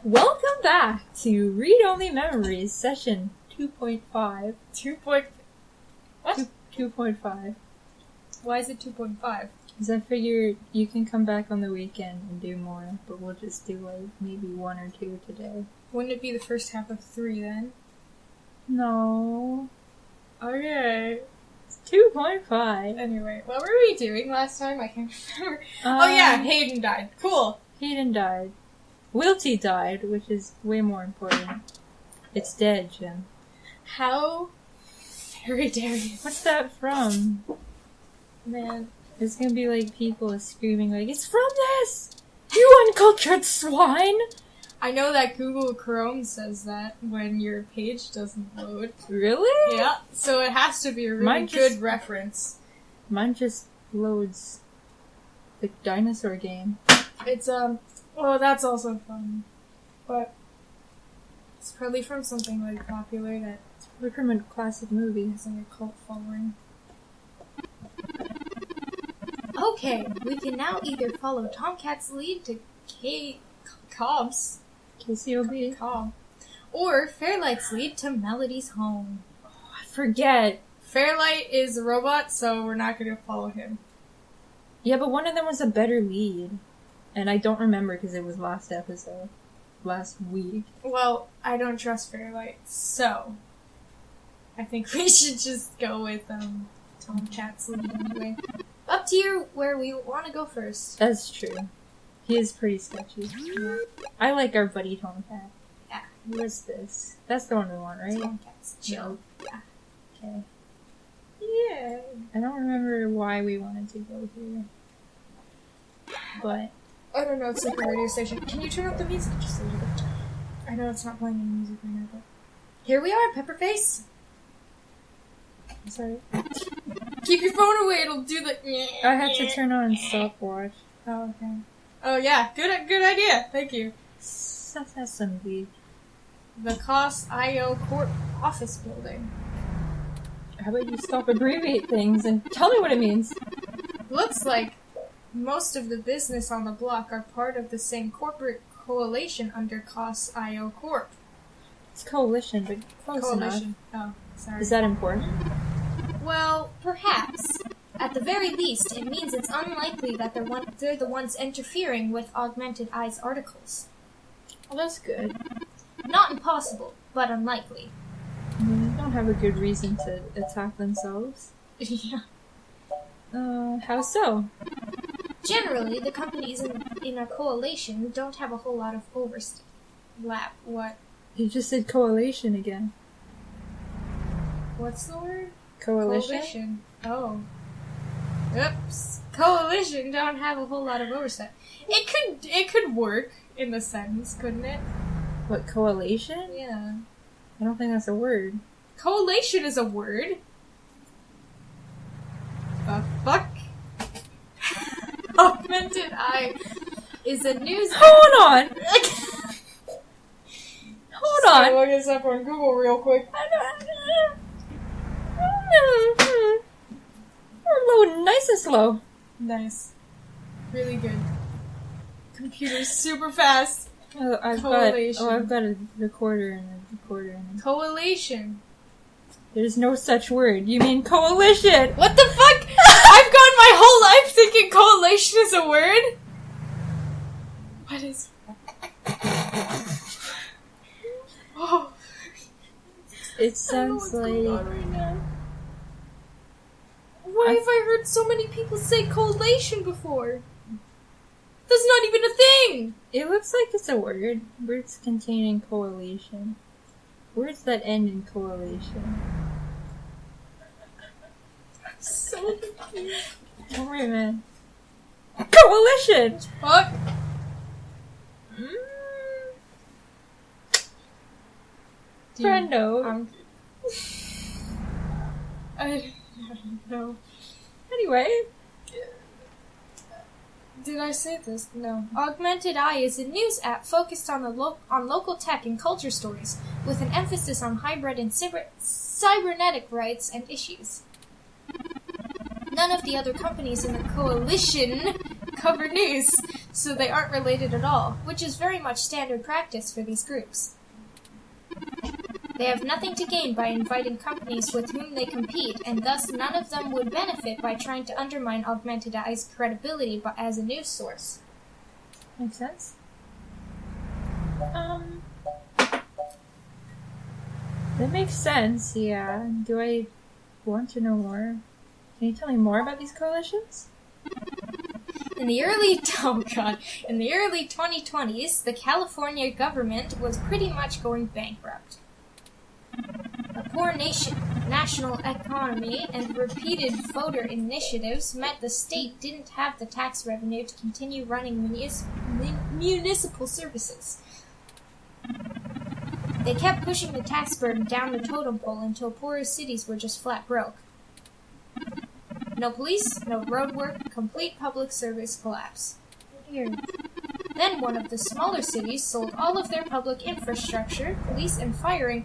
Welcome back to Read Only Memories, session 2.5. 2.5. Why is it 2.5? Because I figure you can come back on the weekend and do more, but we'll just do like maybe 1 or 2 today. Wouldn't it be the first half of 3 then? No. Okay. It's 2.5. Anyway, what were we doing last time? I can't remember. Oh yeah, Hayden died. Cool. Hayden died. Wilty died, which is way more important. It's dead, Jim. How very dare you. What's that from? Man. It's gonna be like people screaming like, it's from this! You uncultured swine! I know that Google Chrome says that when your page doesn't load. Really? Yeah, so it has to be a really good reference. Mine just loads the dinosaur game. It's, well, that's also fun. But it's probably from something like popular that We're from a classic movie. has like a cult following. Okay, we can now either follow Tomcat's lead to KCOB's KCOB. Cobb, or Fairlight's lead to Melody's home. Oh, I forget. Fairlight is a robot, so we're not going to follow him. Yeah, but one of them was a better lead. And I don't remember because it was last episode. Last week. Well, I don't trust Fairlight, so I think we should just go with Tomcat's lead anyway. Up to you where we want to go first. That's true. He is pretty sketchy. Yeah. I like our buddy Tomcat. Yeah. What's this? That's the one we want, right? Tomcat's chill. Yeah. Okay. Yeah. I don't remember why we wanted to go here. But I don't know, it's like a radio station. Can you turn up the music just a little bit? I know it's not playing any music right now, but... Here we are, Pepperface! I'm sorry. Keep your phone away, it'll do the... I had to turn on stopwatch. Oh, okay. Oh, yeah, good idea, thank you. Assembly. The COS.io Corp office building. How about you stop abbreviate things and tell me what it means? Looks like most of the business on the block are part of the same corporate coalition under COS.io Corp. It's coalition, but close Coalition. enough. Oh, sorry. Is that important? Well, perhaps. At the very least, it means it's unlikely that they're the ones interfering with Augmented Eye's articles. Well, that's good. Not impossible, but unlikely. They don't have a good reason to attack themselves. Yeah. How so? Generally, the companies in a coalition don't have a whole lot of oversight. What? You just said coalition again. What's the word? Coalition? Oh. Oops. Coalition don't have a whole lot of oversight. It could work in the sentence, couldn't it? What, coalition? Yeah. I don't think that's a word. Coalition is a word. The fuck? Augmented Eye is a news... Hold on! Hold on! Look this up on Google real quick. We're loading nice and slow. Nice. Really good. Computer's super fast. Oh, I've got a recorder and a recorder. Coalition. There's no such word. You mean coalition? What the fuck? I've gone my whole life thinking coalition is a word? What is... Oh. It sounds like... Right now. Why have I heard so many people say coalition before? That's not even a thing! It looks like it's a word. Words containing coalition. Words that end in coalition. So confused. Don't worry, man. Coalition! Fuck. Friendo. I don't know. Anyway. Did I say this? No. Augmented Eye is a news app focused on local tech and culture stories, with an emphasis on hybrid and cybernetic rights and issues. None of the other companies in the coalition cover news, so they aren't related at all, which is very much standard practice for these groups. They have nothing to gain by inviting companies with whom they compete, and thus none of them would benefit by trying to undermine Augmented AI's credibility as a news source. Makes sense. That makes sense, yeah. Do I want to know more? Can you tell me more about these coalitions? In the early 2020s, the California government was pretty much going bankrupt. A poor national economy and repeated voter initiatives meant the state didn't have the tax revenue to continue running municipal services. They kept pushing the tax burden down the totem pole until poorer cities were just flat broke. No police, no road work, complete public service collapse. Weird. Then one of the smaller cities sold all of their public infrastructure, police and firemen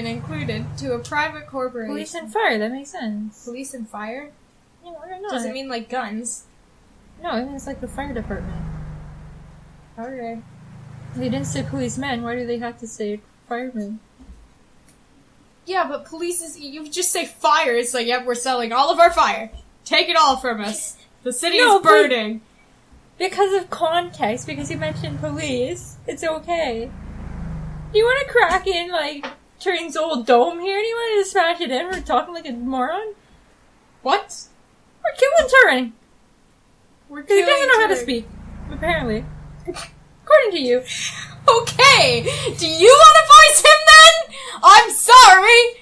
included, to a private corporation. Police and fire, that makes sense. Police and fire? Yeah, why not? Does it mean like guns? No, it means like the fire department. Okay. They didn't say policemen, why do they have to say firemen? Yeah, but police is, you just say fire, it's like, yep, we're selling all of our fire. Take it all from us. The city is burning. Because of context, because you mentioned police, it's okay. You want to crack in, like, Turing's old dome here, and you want to smash it in? We're talking like a moron? What? We're killing Turing! Because he doesn't know how to Turing. speak, apparently. According to you. Okay! Do you want to voice him then? I'm sorry!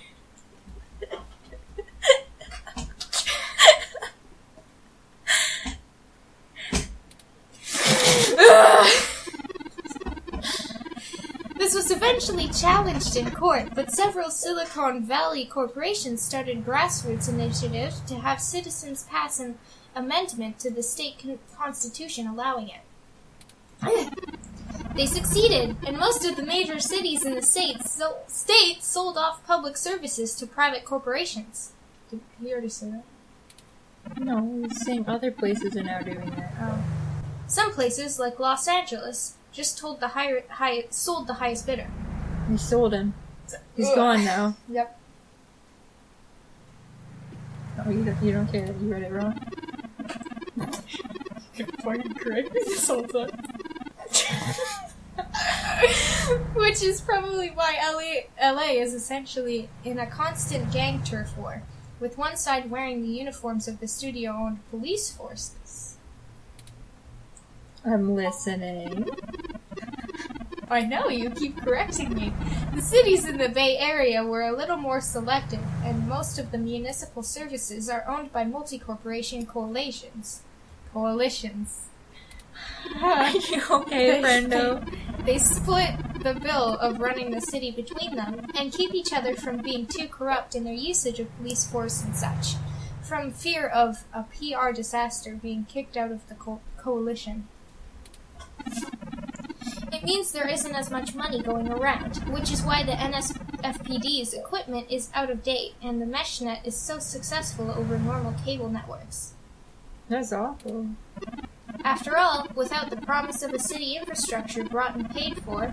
This was eventually challenged in court, but several Silicon Valley corporations started grassroots initiatives to have citizens pass an amendment to the state constitution allowing it. They succeeded, and most of the major cities in the state sold off public services to private corporations. Did he already say that? No, he's saying other places are now doing that. Oh. Some places, like Los Angeles, just sold the highest bidder. He sold him. He's gone now. Yep. Oh, you don't care that you read it wrong? Fucking correct this whole time. Which is probably why LA is essentially in a constant gang turf war, with one side wearing the uniforms of the studio-owned police forces. I'm listening. I know, you keep correcting me. The cities in the Bay Area were a little more selective, and most of the municipal services are owned by multi-corporation coalitions. Are you okay, friendo? They split the bill of running the city between them, and keep each other from being too corrupt in their usage of police force and such, from fear of a PR disaster being kicked out of the coalition. It means there isn't as much money going around, which is why the NSFPD's equipment is out of date, and the MeshNet is so successful over normal cable networks. That's awful. After all, without the promise of a city infrastructure bought and paid for,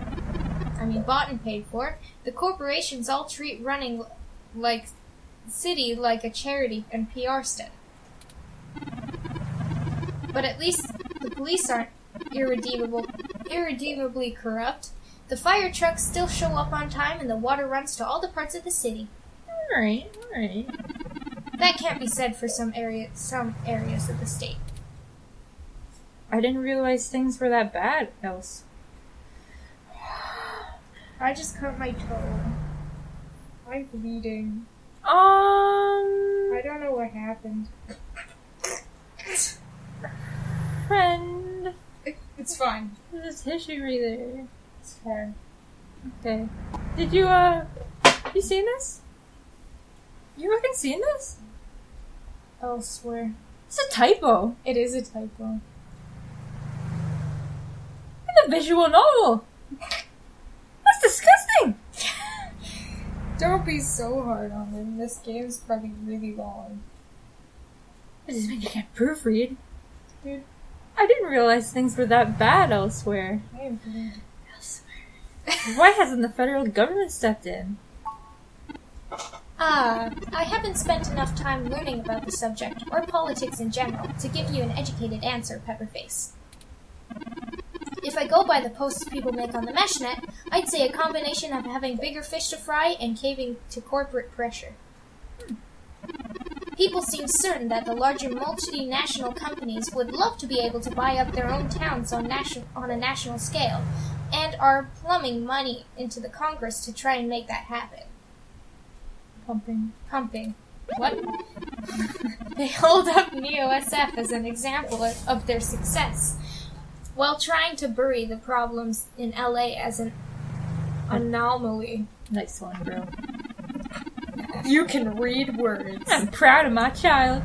the corporations all treat running like city like a charity and PR stunt. But at least the police aren't irredeemably corrupt. The fire trucks still show up on time and the water runs to all the parts of the city. Alright. That can't be said for some areas of the state. I didn't realize things were that bad, else. I just cut my toe. I'm bleeding. I don't know what happened. Friend. It's fine. There's tissue right there. It's fine. Okay. Did you, you seen this? You fucking seen this? I'll swear. It's a typo. It is a typo. It's a visual novel. That's disgusting. Don't be so hard on him. This game's probably really long. That doesn't mean you can't proofread. Dude. I didn't realize things were that bad elsewhere. I am pretty... Why hasn't the federal government stepped in? I haven't spent enough time learning about the subject, or politics in general, to give you an educated answer, Pepperface. If I go by the posts people make on the meshnet, I'd say a combination of having bigger fish to fry and caving to corporate pressure. People seem certain that the larger multinational companies would love to be able to buy up their own towns on a national scale, and are plumbing money into the Congress to try and make that happen. Pumping. What? They hold up NeoSF as an example of their success, while trying to bury the problems in LA as an anomaly. Nice one, bro. You can read words. I'm proud of my child.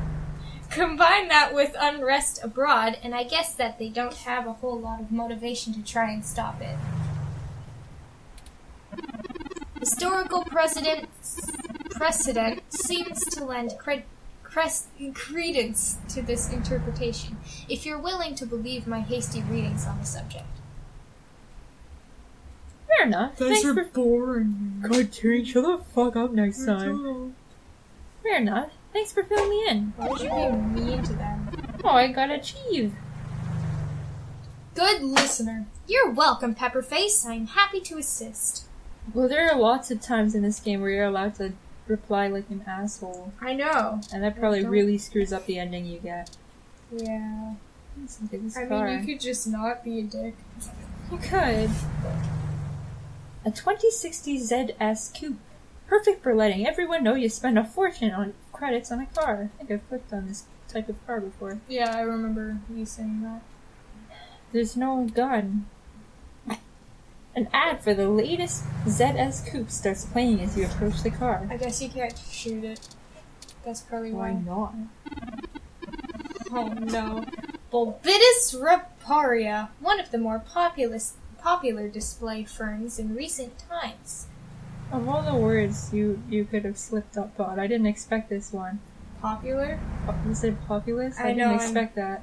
Combine that with unrest abroad, and I guess that they don't have a whole lot of motivation to try and stop it. Historical precedent seems to lend credence to this interpretation, if you're willing to believe my hasty readings on the subject. Fair enough. Thanks for boring. God, Terry, shut the fuck up next time. Fair enough. Thanks for filling me in. Why would you be mean to them? Oh, I got achieved. Good listener. You're welcome, Pepperface. I'm happy to assist. Well, there are lots of times in this game where you're allowed to reply like an asshole. I know. And that probably really screws up the ending you get. Yeah. I mean, you could just not be a dick. You could. A 2060 ZS Coupe. Perfect for letting everyone know you spend a fortune on credits on a car. I think I've clicked on this type of car before. Yeah, I remember you saying that. There's no gun. An ad for the latest ZS Coupe starts playing as you approach the car. I guess you can't shoot it. That's probably why. Why not? Oh no. Bulbitus reparia, one of the more popular display ferns in recent times. Of all the words you could have slipped up on, I didn't expect this one. Popular? Is it populous? I know, didn't expect that.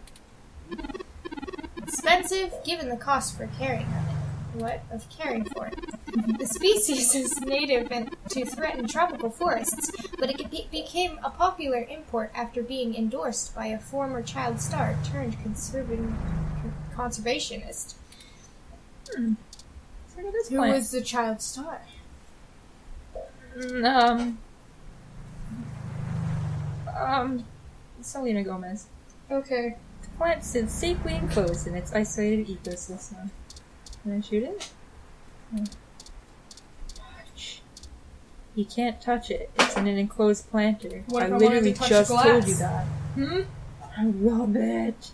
Expensive, given the cost for caring for it. The species is native to threatened tropical forests, but it became a popular import after being endorsed by a former child star turned conservationist. Who was the child star? Selena Gomez. Okay. The plant sits safely enclosed in its isolated ecosystem. Can I shoot it? No. Touch. You can't touch it. It's in an enclosed planter. What if I I literally wanted to touch just glass? told you that. Hmm? I love it.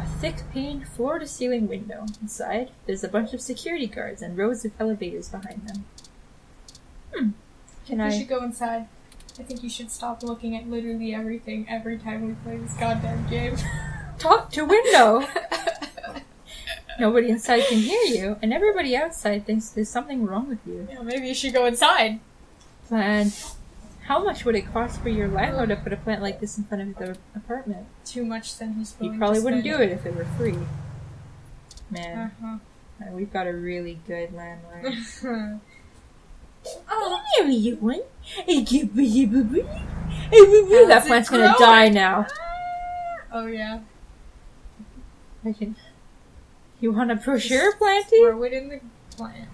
A thick paned floor-to-ceiling window. Inside, there's a bunch of security guards and rows of elevators behind them. You should go inside. I think you should stop looking at literally everything every time we play this goddamn game. Talk to window! Nobody inside can hear you, and everybody outside thinks there's something wrong with you. Yeah, maybe you should go inside. Plant. How much would it cost for your landlord to put a plant like this in front of their apartment? Too much than he's willing He probably to wouldn't spend. do it if it were free. Man, Uh-huh. we've got a really good landlord. Oh, There you one. That How's it plant's gonna growing? die now. Oh yeah. You want a brochure, Planty? Throw it in the plant.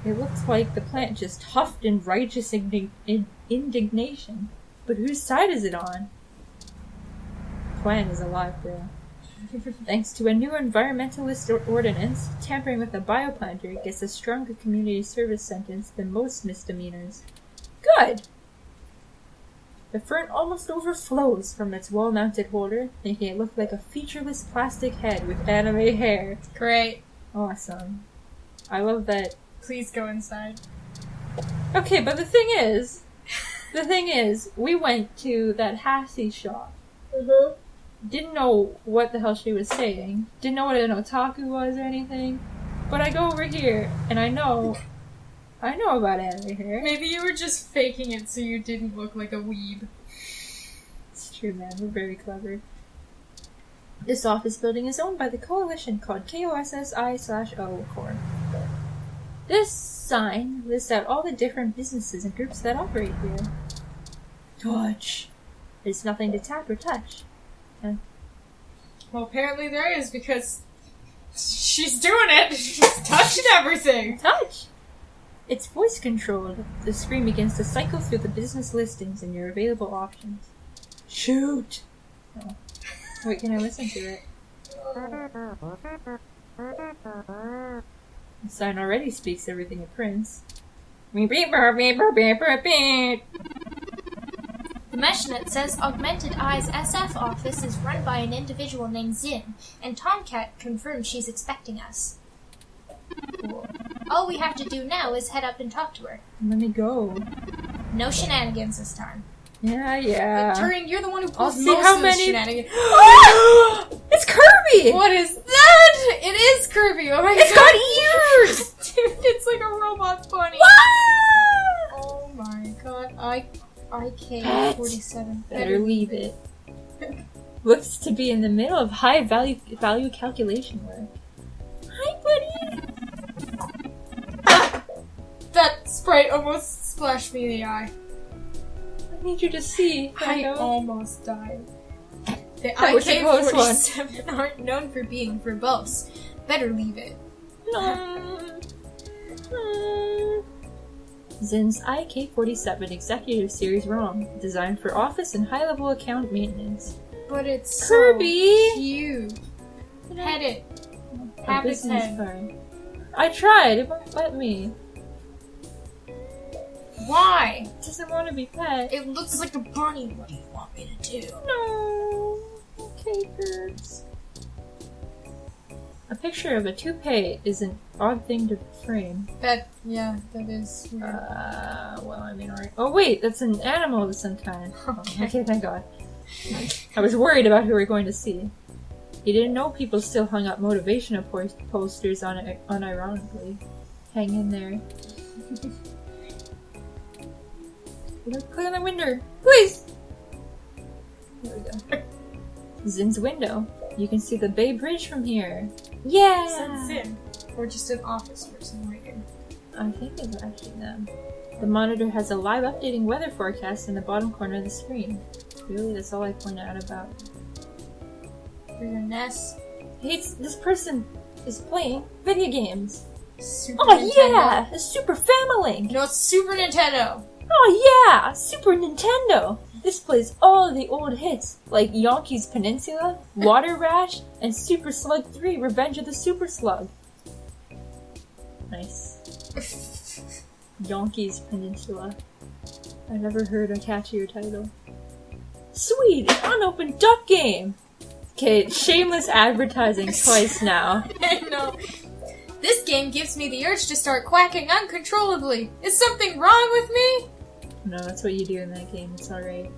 It looks like the plant just huffed in righteous indignation. But whose side is it on? Plant is alive, bro. Thanks to a new environmentalist ordinance, tampering with a bioplanter gets a stronger community service sentence than most misdemeanors. Good! The fern almost overflows from its wall-mounted holder, making it look like a featureless plastic head with anime hair. Great. Awesome. I love that. Please go inside. Okay, but the thing is, we went to that Hassie shop. Mm-hmm. Didn't know what the hell she was saying. Didn't know what an otaku was or anything. But I go over here, and I know about anime hair. Maybe you were just faking it so you didn't look like a weeb. It's true, man. We're very clever. This office building is owned by the coalition called KOSSI/O Corp. This sign lists out all the different businesses and groups that operate here. Touch. There's nothing to tap or touch. Yeah. Well, apparently there is, because she's doing it. She's touching everything. Touch. It's voice controlled. The screen begins to cycle through the business listings and your available options. Shoot. Oh. Wait, can I listen to it? The sign already speaks everything it prints. The meshnet says Augmented Eye's SF office is run by an individual named Zin, and Tomcat confirms she's expecting us. Cool. All we have to do now is head up and talk to her. Let me go. No shenanigans this time. Yeah. Turing, you're the one who I'll pulls see most how of many. the shenanigans. It's Kirby! What is that? It is Kirby. Oh my It's god. got ears! Dude, it's like a robot bunny. Wow! Oh my god. IK47. Better leave it. Looks to be in the middle of high value calculation work. Hi, buddy! That sprite almost splashed me in the eye. I need you to see. I almost died. The That was a close one. IK47 aren't known for being verbose. Better leave it. No. Zin's IK47 Executive Series ROM, designed for office and high-level account maintenance. But it's Kirby! so cute. Pet it. A Tap its business head. card. I tried, it won't let me. Why? It doesn't want to be pet. It looks like a bunny. What do you want me to do? No. Okay, birds. A picture of a toupee is an odd thing to frame. That is weird. Well, I mean, alright. Oh wait, that's an animal of some kind. Okay. Okay, thank God. I was worried about who we were going to see. He didn't know people still hung up motivational posters on it unironically. Hang in there. Click on the window, please! There we go. Zin's window. You can see the Bay Bridge from here. Yeah! Is Zin? Or just an office person waiting? I think it's actually them. The monitor has a live updating weather forecast in the bottom corner of the screen. Really, that's all I point out about. For your nest. This person is playing video games. Super Oh Nintendo. yeah! A Super Family! No, it's Super Nintendo! Oh yeah! Super Nintendo! This plays all the old hits, like Yonkey's Peninsula, Water Rash, and Super Slug 3 Revenge of the Super Slug. Nice. Yonkey's Peninsula. I've never heard a catchier title. Sweet! An unopened duck game! Okay, shameless advertising twice now. I know. This game gives me the urge to start quacking uncontrollably. Is something wrong with me? No, that's what you do in that game. It's alright.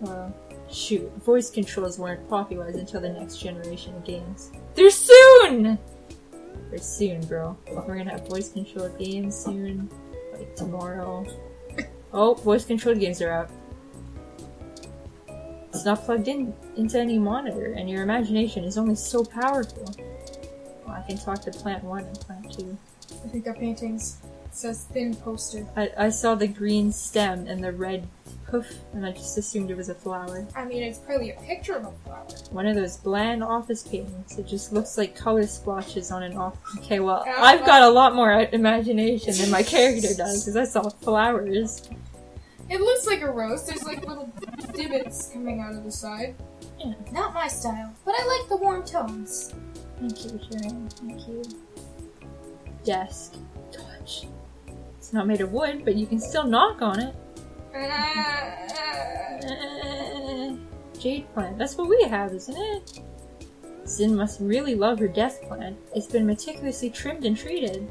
Well, shoot. Voice controls weren't popularized until the next generation of games. They're soon! They're soon, bro. We're gonna have voice controlled games soon. Like tomorrow. Oh, voice controlled games are out. It's not plugged in into any monitor, and your imagination is only so powerful. Well, I can talk to Plant 1 and Plant 2. I think that paintings. It says thin poster. I saw the green stem and the red poof, and I just assumed it was a flower. I mean, it's clearly a picture of a flower. One of those bland office paintings. It just looks like color splotches on an office. Okay, well, Yeah, I've got a lot more imagination than my character does, because I saw flowers. It looks like a rose. There's like little divots coming out of the side. Yeah. Not my style, but I like the warm tones. Thank you, Sharon. Thank you. Desk. Touch. It's not made of wood, but you can still knock on it. Jade plant. That's what we have, isn't it? Zin must really love her desk plant. It's been meticulously trimmed and treated.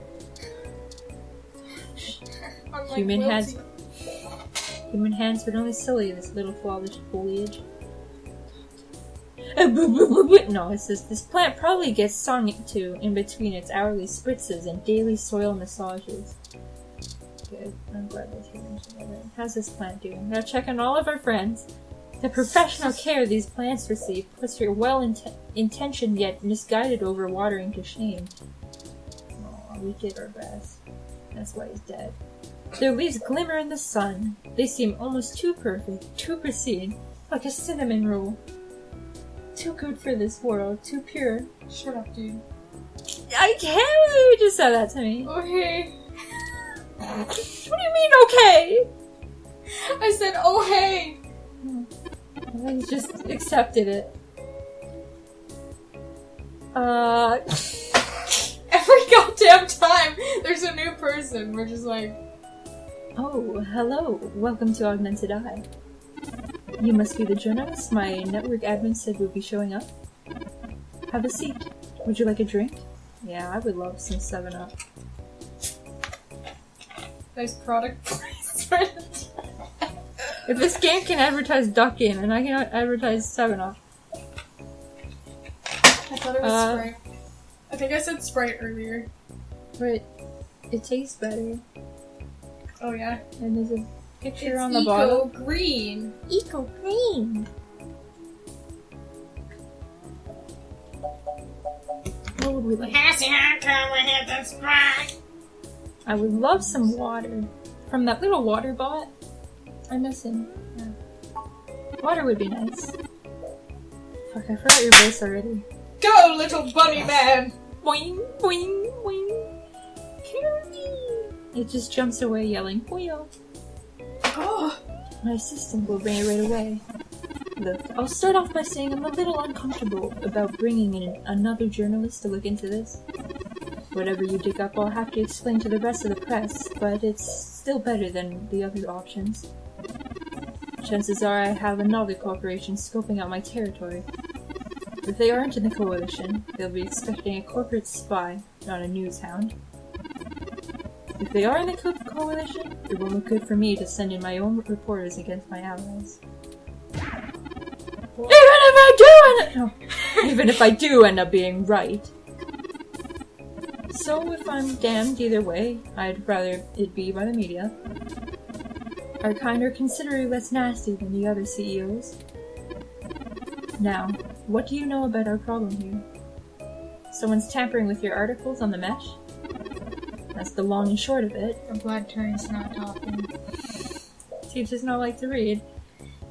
Unlike Human Wilty. hands. Human hands would only sully this little flawless foliage. No, it says this plant probably gets sung to in between its hourly spritzes and daily soil massages. Good. I'm glad that's mentioned. How's this plant doing? Now check on all of our friends. The professional care these plants receive puts your well-intentioned yet misguided overwatering to shame. Aw, we did our best. That's why he's dead. Their leaves glimmer in the sun. They seem almost too perfect, too pristine, like a cinnamon roll. Too good for this world, too pure. Shut up, dude. I can't believe you just said that to me. Okay. What do you mean, okay? I said, oh hey! I just accepted it. Every goddamn time there's a new person, we're just like... Oh, hello. Welcome to Augmented Eye. You must be the journalist my network admin said would be showing up. Have a seat. Would you like a drink? Yeah, I would love some 7-Up. Nice product placement. If this game can advertise Duck Game, and I can advertise 7-Up. I thought it was Sprite. I think I said Sprite earlier. But it tastes better. Oh yeah? And there's a picture it's on the bottle. Eco-green. Eco-green! What would we like? I would love some water. From that little water bot. I miss him. Yeah. Water would be nice. Fuck, I forgot your voice already. Go, little bunny man! Boing, boing, boing. Kirby! It just jumps away yelling, boyo. Oh. My assistant will bring it right away. Look, I'll start off by saying I'm a little uncomfortable about bringing in another journalist to look into this. Whatever you dig up, I'll have to explain to the rest of the press, but it's still better than the other options. Chances are I have another corporation scoping out my territory. If they aren't in the coalition, they'll be expecting a corporate spy, not a news hound. If they are in the coalition, it won't look good for me to send in my own reporters against my allies. Even if I do end up being right. So if I'm damned either way, I'd rather it be by the media. Our kind are considerably less nasty than the other CEOs. Now, what do you know about our problem here? Someone's tampering with your articles on the mesh? That's the long and short of it. I'm glad Turn's not talking. He does not like to read.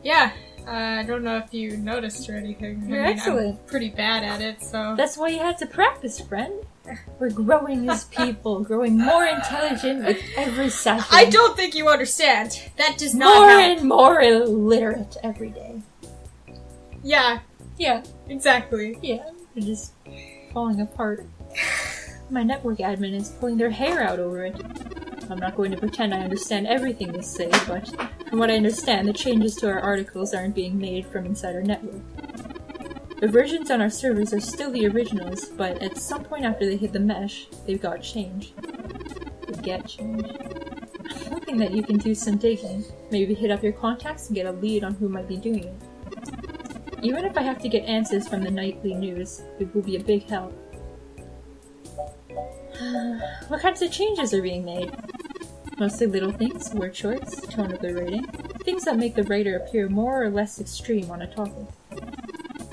Yeah, I don't know if you noticed or anything. You're excellent. I'm pretty bad at it, so... That's why you had to practice, friend. We're growing as people, growing more intelligent with every session. I don't think you understand. That does not more help. and more illiterate every day. Yeah. Yeah. Exactly. Yeah. We're just falling apart. My network admin is pulling their hair out over it. I'm not going to pretend I understand everything they say, but from what I understand, the changes to our articles aren't being made from inside our network. The versions on our servers are still the originals, but at some point after they hit the mesh, they've got changed. They get changed. I'm hoping that you can do some digging, maybe hit up your contacts and get a lead on who might be doing it. Even if I have to get answers from the nightly news, it will be a big help. What kinds of changes are being made? Mostly little things, word choice, tone of the writing, things that make the writer appear more or less extreme on a topic.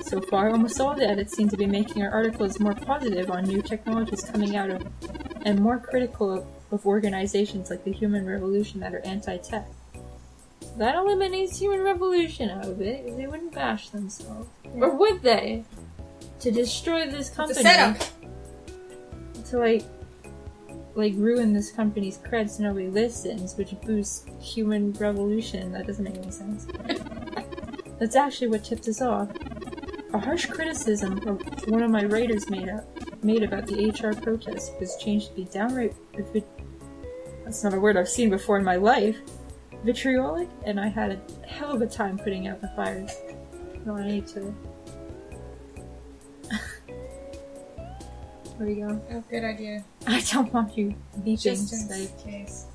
So far, almost all the edits seem to be making our articles more positive on new technologies coming out of, and more critical of organizations like the Human Revolution that are anti-tech. That eliminates Human Revolution out of it. They wouldn't bash themselves. Yeah. Or would they? To destroy this company. It's a setup. To like ruin this company's cred so nobody listens, which boosts Human Revolution. That doesn't make any sense. That's actually what tipped us off. A harsh criticism one of my writers made about the HR protest was changed to be downright that's not a word I've seen before in my life. Vitriolic, and I had a hell of a time putting out the fires. No, I need to. There you go. Oh, good idea. I don't want you beeping. Just in case.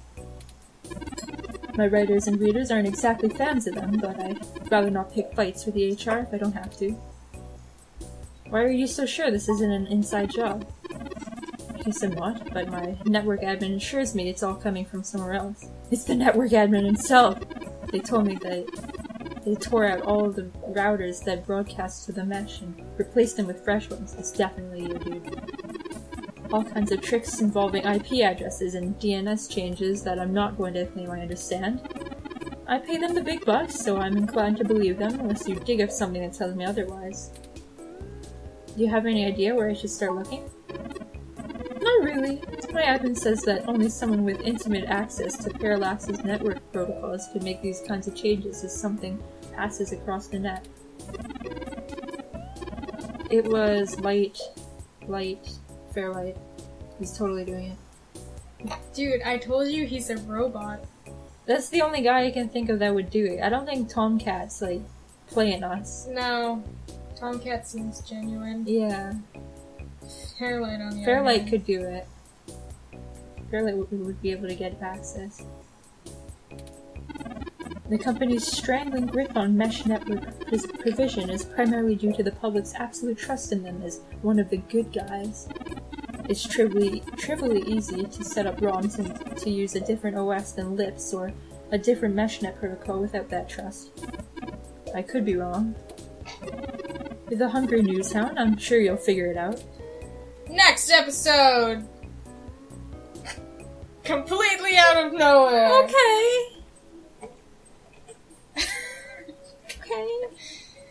My writers and readers aren't exactly fans of them, but I'd rather not pick fights with the HR if I don't have to. Why are you so sure this isn't an inside job? I guess I'm not, but my network admin assures me it's all coming from somewhere else. It's the network admin himself! They told me that They tore out all of the routers that broadcast to the mesh and replaced them with fresh ones. It's definitely you, dude. All kinds of tricks involving IP addresses and DNS changes that I'm not going to claim I understand. I pay them the big bucks, so I'm inclined to believe them, unless you dig up something that tells me otherwise. Do you have any idea where I should start looking? Not really. My admin says that only someone with intimate access to Parallax's network protocols can make these kinds of changes as something passes across the net. It was Fairlight. He's totally doing it. Dude, I told you he's a robot. That's the only guy I can think of that would do it. I don't think Tomcat's, playing us. No. Tomcat seems genuine. Yeah. Fairlight on the other Fairlight hand. could do it. Fairlight would be able to get access. The company's strangling grip on mesh network provision is primarily due to the public's absolute trust in them as one of the good guys. It's trivially easy to set up ROMs and to use a different OS than LIPS or a different meshnet protocol without that trust. I could be wrong. With a hungry news hound, I'm sure you'll figure it out. Next episode! Completely out of nowhere! Okay!